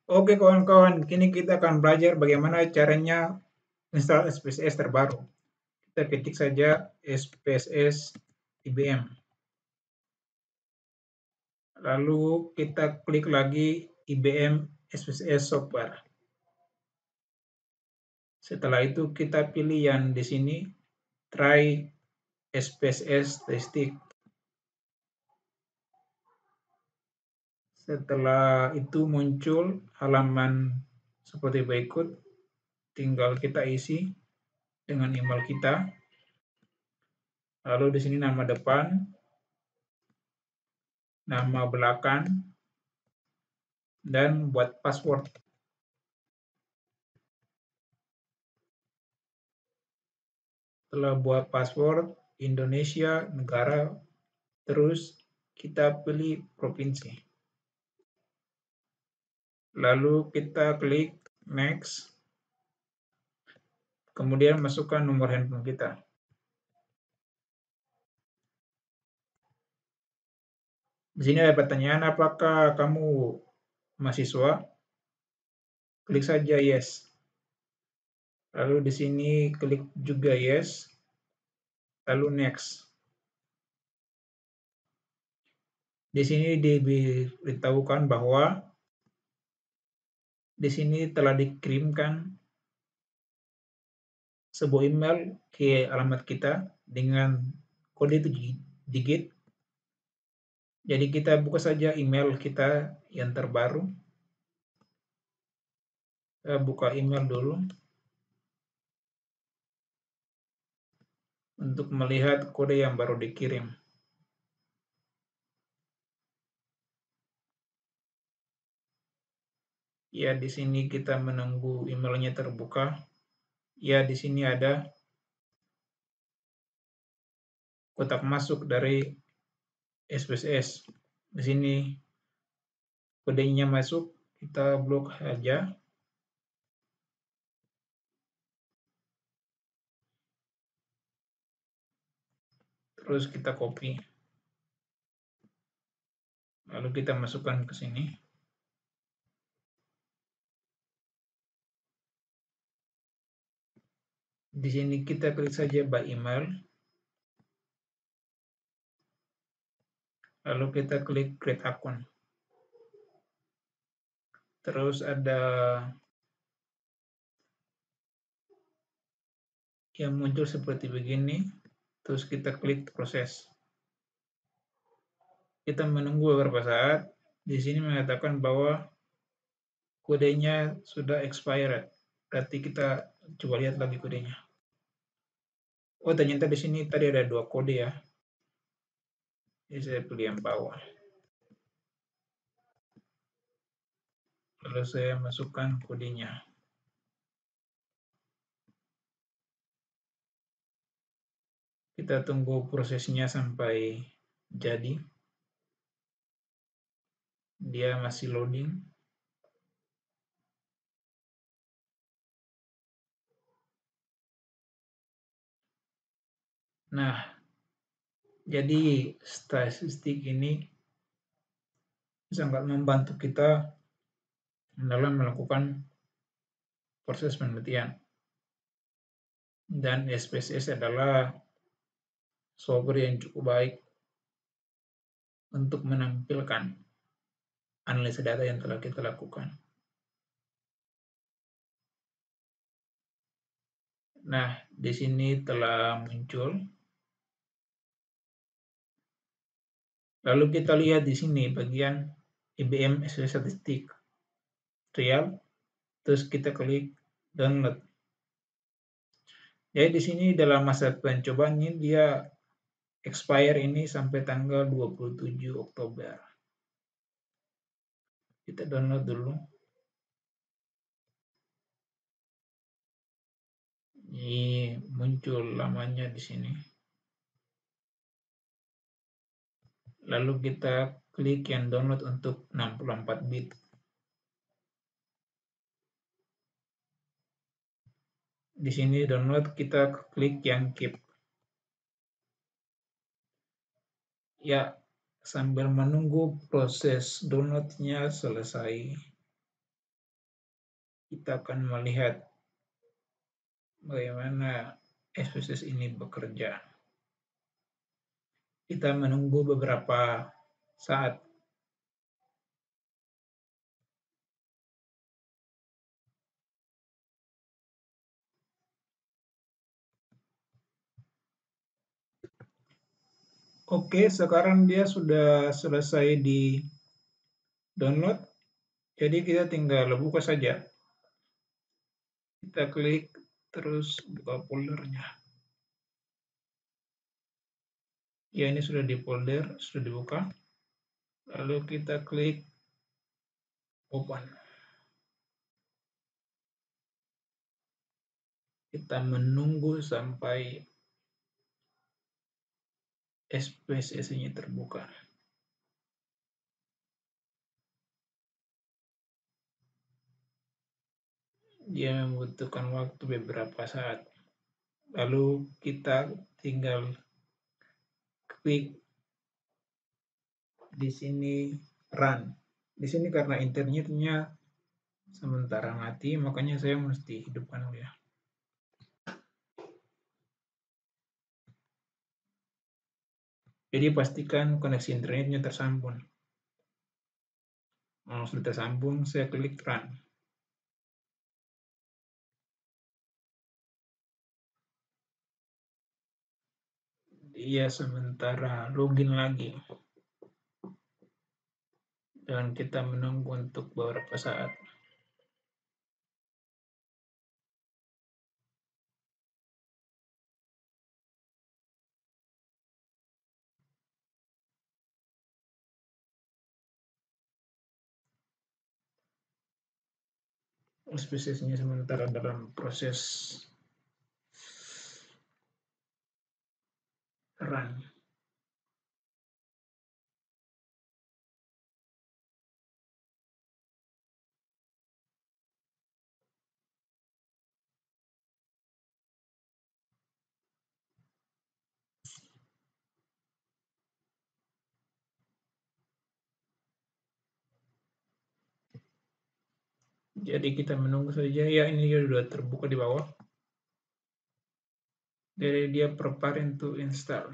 Oke kawan-kawan, kini kita akan belajar bagaimana caranya install SPSS terbaru. Kita ketik saja SPSS IBM. Lalu kita klik lagi IBM SPSS Software. Setelah itu kita pilih yang di sini, Try SPSS Testing. Setelah itu muncul halaman seperti berikut, tinggal kita isi dengan email kita. Lalu di sini nama depan, nama belakang, dan buat password. Setelah buat password, Indonesia, negara, terus kita pilih provinsi. Lalu kita klik next, kemudian masukkan nomor handphone kita. Di sini ada pertanyaan, apakah kamu mahasiswa? Klik saja yes. Lalu di sini klik juga yes, lalu next. Di sini diberitahukan bahwa di sini telah dikirimkan sebuah email ke alamat kita dengan kode 7 digit. Jadi kita buka saja email kita yang terbaru. Saya buka email dulu untuk melihat kode yang baru dikirim. Ya, di sini kita menunggu emailnya terbuka. Ya, di sini ada kotak masuk dari SPSS. Di sini kodenya masuk, kita blok saja. Terus kita copy. Lalu kita masukkan ke sini. Di sini kita klik saja by email. Lalu kita klik create account. Terus ada yang muncul seperti begini. Terus kita klik proses. Kita menunggu beberapa saat. Di sini mengatakan bahwa kodenya sudah expired. Berarti kita coba lihat lagi kodenya. Oh, ternyata di sini tadi ada 2 kode ya. Jadi saya pilih yang bawah. Lalu saya masukkan kodenya. Kita tunggu prosesnya sampai jadi. Dia masih loading. Nah, jadi statistik ini sangat membantu kita dalam melakukan proses penelitian. Dan SPSS adalah software yang cukup baik untuk menampilkan analisa data yang telah kita lakukan. Nah, di sini telah muncul. Lalu kita lihat di sini bagian IBM SPSS Statistik Trial, terus kita klik download. Jadi di sini dalam masa pencobaan ini dia expire ini sampai tanggal 27 Oktober. Kita download dulu. Ini muncul lamanya di sini. Lalu kita klik yang download untuk 64 bit. Di sini download, kita klik yang keep. Ya, sambil menunggu proses downloadnya selesai. kita akan melihat bagaimana SPSS ini bekerja. Kita menunggu beberapa saat. Oke, sekarang dia sudah selesai di download. Jadi kita tinggal buka saja. Kita klik terus buka foldernya. Ya, ini sudah di folder, sudah dibuka. Lalu kita klik open. Kita menunggu sampai SPSS-nya terbuka. Dia membutuhkan waktu beberapa saat. Lalu kita tinggal klik di sini run. Di sini karena internetnya sementara mati, makanya saya mesti hidupkan dulu ya. Jadi pastikan koneksi internetnya tersambung. Kalau sudah tersambung, saya klik run. Dia sementara login lagi. Dan kita menunggu untuk beberapa saat. SPSS-nya sementara dalam proses run. Jadi kita menunggu saja. Ya, ini sudah terbuka di bawah. Jadi dia preparing to install.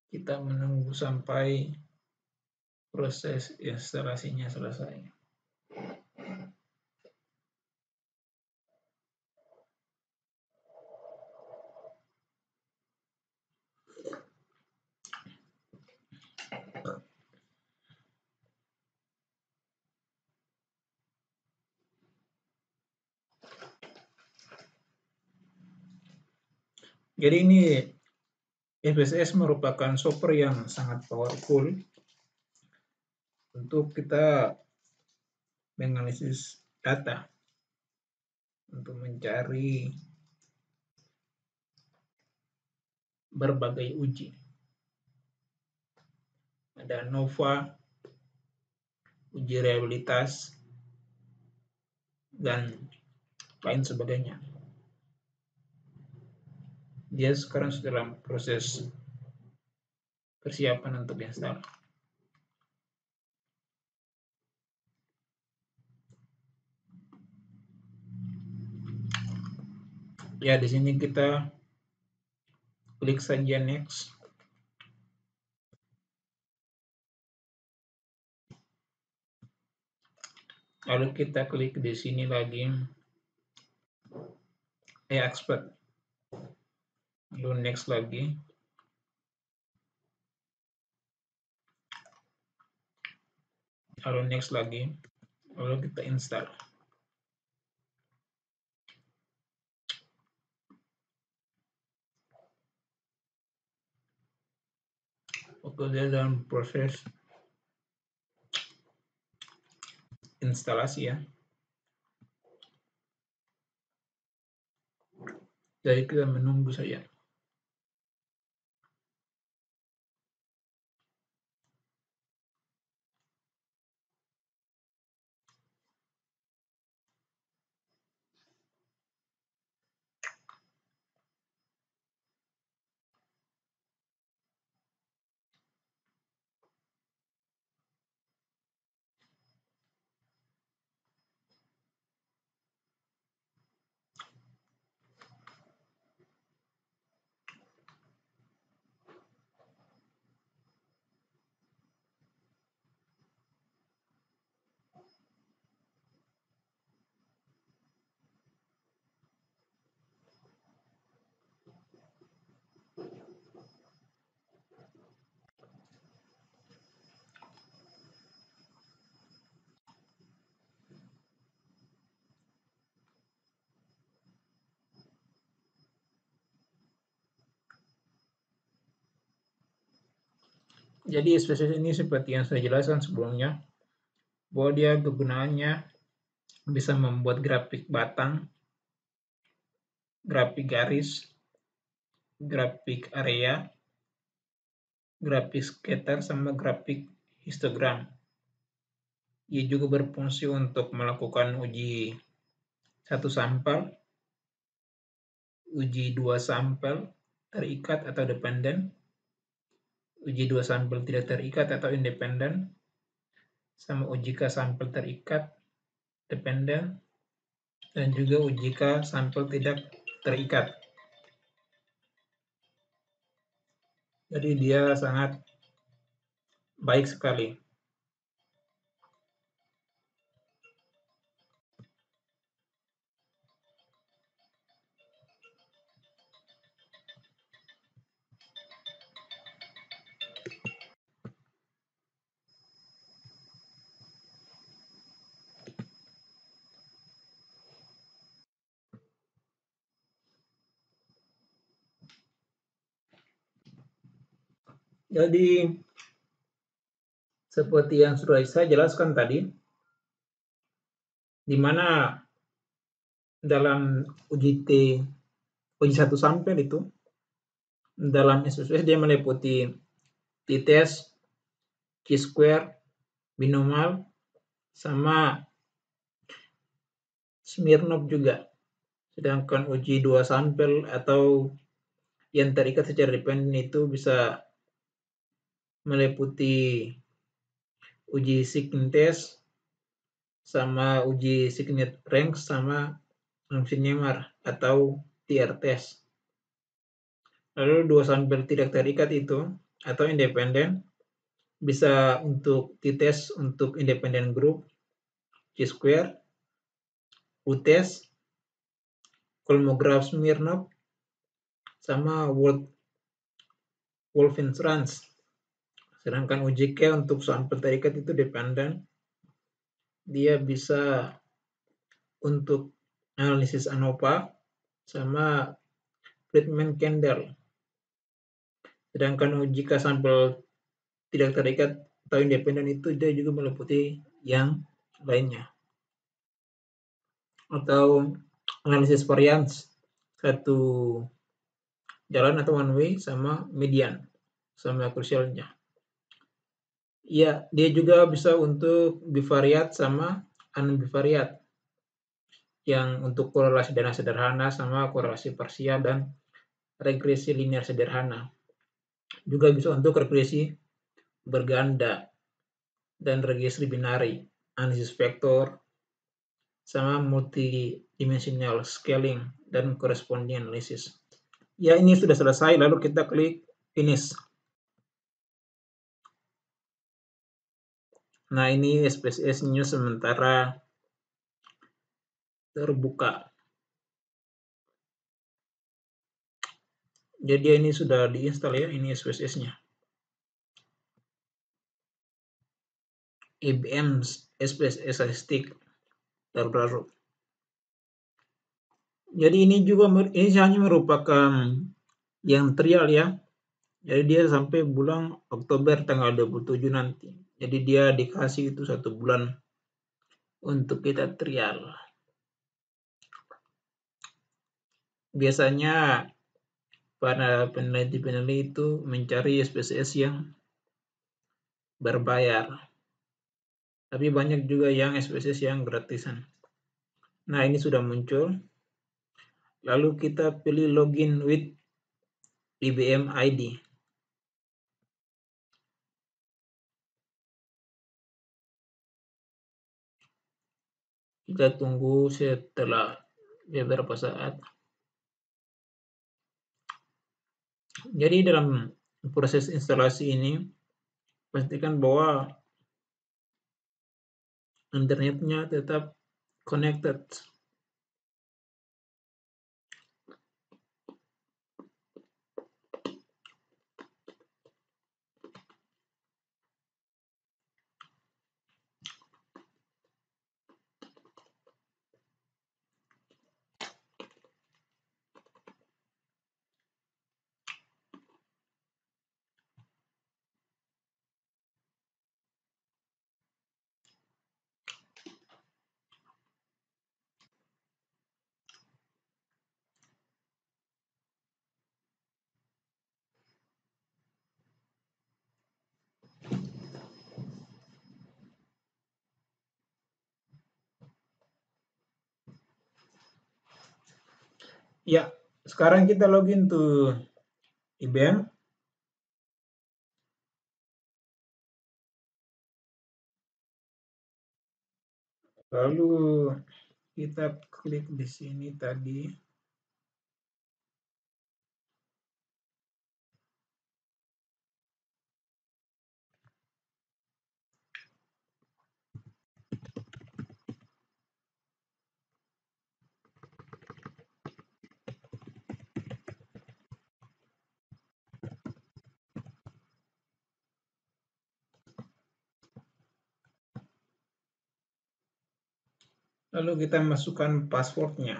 Kita menunggu sampai proses instalasinya selesai. Jadi ini SPSS merupakan software yang sangat powerful untuk kita menganalisis data, untuk mencari berbagai uji. Ada ANOVA, uji reliabilitas, dan lain sebagainya. Dia sekarang sudah dalam proses persiapan untuk install. Ya, di sini kita klik saja next. Lalu kita klik di sini lagi expert. Lalu next lagi. Lalu next lagi. Lalu kita install. Oke, dia dalam proses instalasi ya. Jadi kita menunggu saja. Jadi SPSS ini seperti yang saya jelaskan sebelumnya, bahwa dia kegunaannya bisa membuat grafik batang, grafik garis, grafik area, grafik scatter, sama grafik histogram. Ia juga berfungsi untuk melakukan uji satu sampel, uji dua sampel terikat atau dependen, uji dua sampel tidak terikat atau independen, sama uji K sampel terikat, dependen, dan juga uji K sampel tidak terikat. Jadi dia sangat baik sekali. Jadi seperti yang sudah saya jelaskan tadi, di mana dalam uji satu sampel itu, dalam SPSS dia meliputi t-test, chi-square, binomal, sama Smirnov juga. Sedangkan uji dua sampel atau yang terikat secara dependen itu bisa meliputi uji sign test, sama uji signet rank, sama Nemer atau TR test. Lalu dua sampel tidak terikat itu atau independen bisa untuk t-test untuk independent group, chi-square, u-test, kolmograf Smirnov, sama Wolfenschranz. Sedangkan uji K untuk sampel terikat itu dependen, dia bisa untuk analisis ANOVA sama Friedman-Kendall. Sedangkan uji K sampel tidak terikat atau independen itu dia juga meliputi yang lainnya. Atau analisis varians satu jalan atau one way sama median sama krusialnya. Ya, dia juga bisa untuk bivariat sama unbivariat, yang untuk korelasi dana sederhana sama korelasi parsial dan regresi linear sederhana. Juga bisa untuk regresi berganda dan regresi binari, analisis vektor, sama multidimensional scaling dan corresponding analysis. Ya, ini sudah selesai, lalu kita klik finish. Nah, ini SPSS-nya sementara terbuka. Jadi ini sudah diinstal ya, ini SPSS-nya. IBM SPSS statistik terbaru. Jadi ini hanya merupakan yang trial ya. Jadi dia sampai bulan Oktober tanggal 27 nanti. Jadi dia dikasih itu 1 bulan untuk kita trial. Biasanya para peneliti-peneliti itu mencari SPSS yang berbayar. Tapi banyak juga yang SPSS yang gratisan. Nah, ini sudah muncul. Lalu kita pilih login with IBM ID. Kita tunggu setelah beberapa saat. Jadi dalam proses instalasi ini, pastikan bahwa internetnya tetap connected. Ya, sekarang kita login tuh IBM. Lalu kita klik di sini tadi. Lalu kita masukkan passwordnya.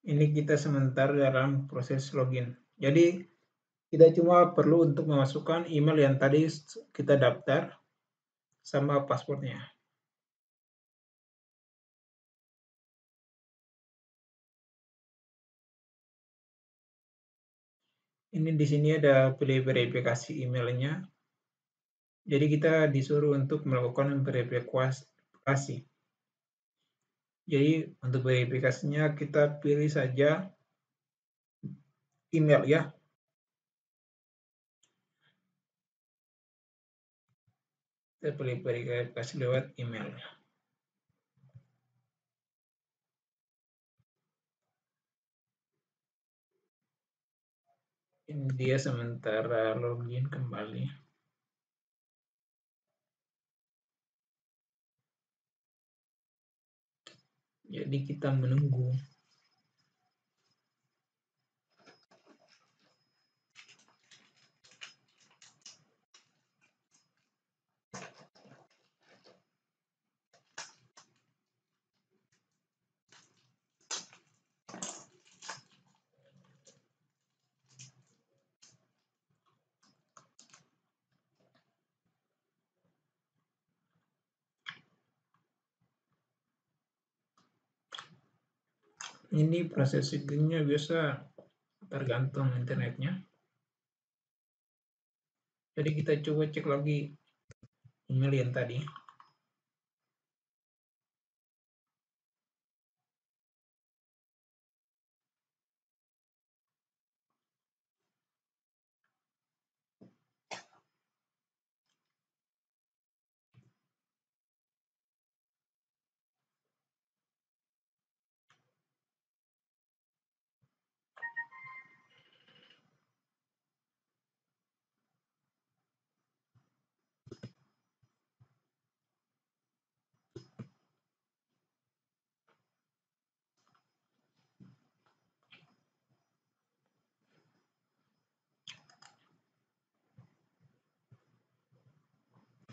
Ini kita sementara dalam proses login. Jadi kita cuma perlu untuk memasukkan email yang tadi kita daftar sama passwordnya. Ini di sini ada pilih verifikasi emailnya. Jadi kita disuruh untuk melakukan verifikasi. Jadi untuk verifikasinya kita pilih saja email ya. Kita pilih verifikasi lewat email. Ini dia sementara login kembali. Jadi kita menunggu. Ini processingnya biasa tergantung internetnya. Jadi kita coba cek lagi email yang tadi.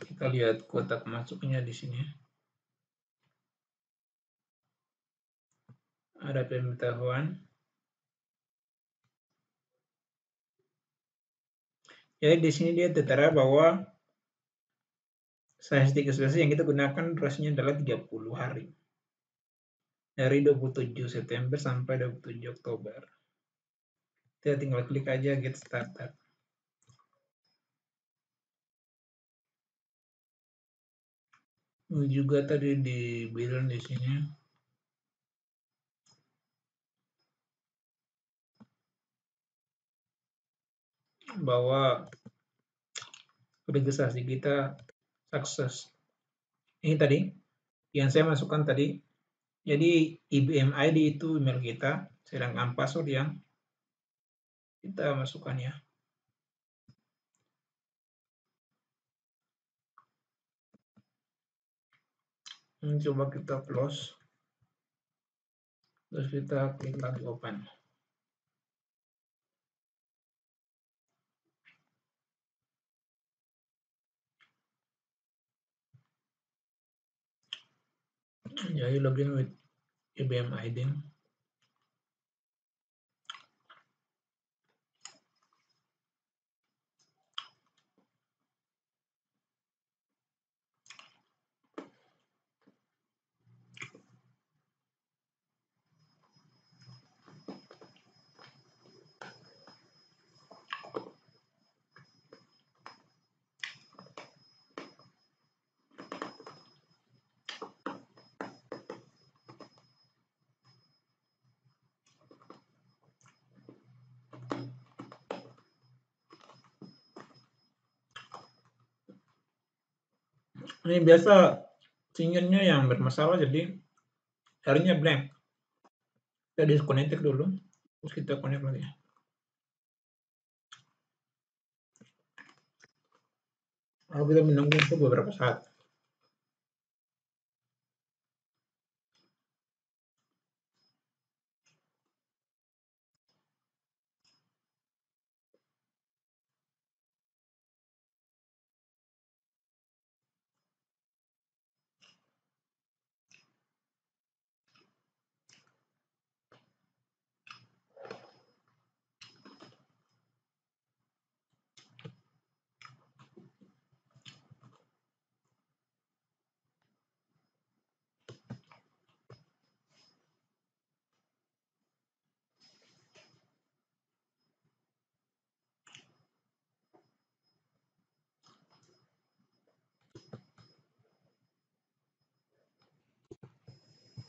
Kita lihat kotak masuknya di sini. Ada pemberitahuan. Jadi di sini dia tertera bahwa statistik ekspresi yang kita gunakan durasinya adalah 30 hari. Dari 27 September sampai 27 Oktober. Kita tinggal klik aja get started. Ini juga tadi dibilang di sini bahwa registrasi kita sukses. Ini tadi yang saya masukkan tadi. Jadi IBM ID itu email kita, sedangkan password yang kita masukkan ya. Ini coba kita close. Terus kita klik lagi open. Jadi login with IBM ID. Ini biasa sinyalnya yang bermasalah, jadi akhirnya blank. Kita disconnected dulu, terus kita connect lagi. Lalu kita menunggu untuk beberapa saat.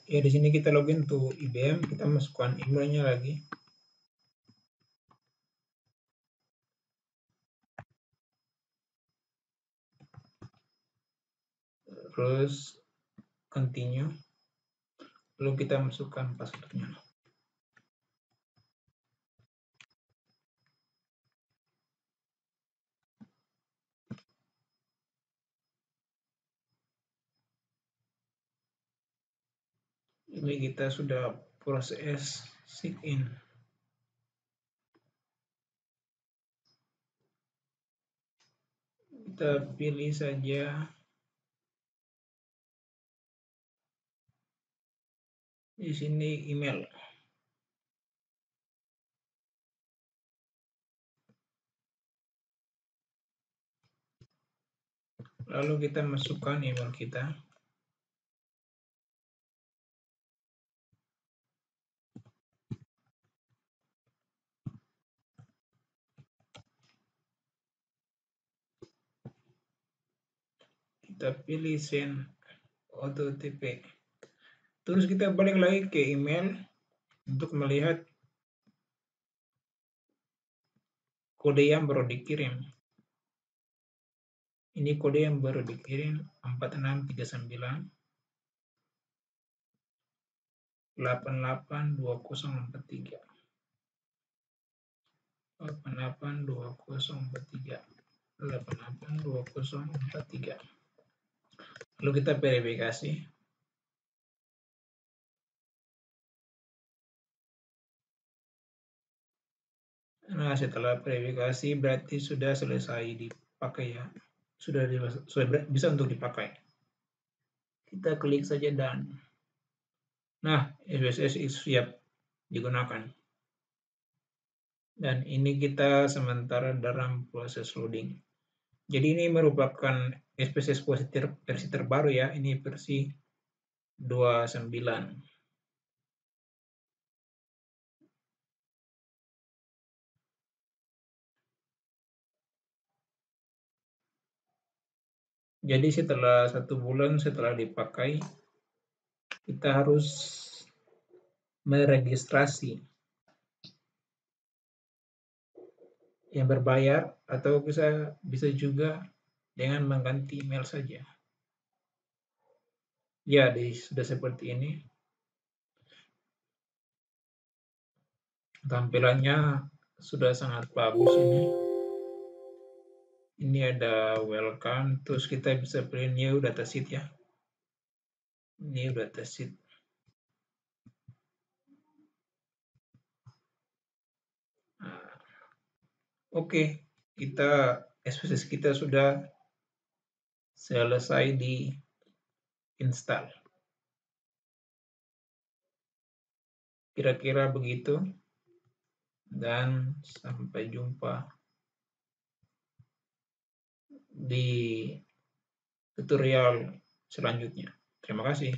Ya, di sini kita login to IBM, kita masukkan emailnya lagi. Terus continue. Lalu kita masukkan passwordnya. Ini kita sudah proses sign in. Kita pilih saja di sini email. Lalu kita masukkan email kita. Kita pilih send OTP. Terus kita balik lagi ke email untuk melihat kode yang baru dikirim. Ini kode yang baru dikirim 4639 882043. 882043. 882043. Lalu kita verifikasi. Nah, setelah verifikasi berarti sudah selesai dipakai ya. Sudah bisa untuk dipakai. Kita klik saja done. Nah, SPSS siap digunakan. Dan ini kita sementara dalam proses loading. Jadi ini merupakan SPSS versi terbaru ya, ini versi 29. Jadi setelah 1 bulan setelah dipakai, kita harus meregistrasi yang berbayar atau bisa juga dengan mengganti email saja. Ya, sudah seperti ini. Tampilannya sudah sangat bagus ini. Ini ada welcome, terus kita bisa pilih new datasheet ya. New datasheet. Nah, oke, SPSS kita sudah selesai di install. Kira-kira begitu. Dan sampai jumpa di tutorial selanjutnya. Terima kasih.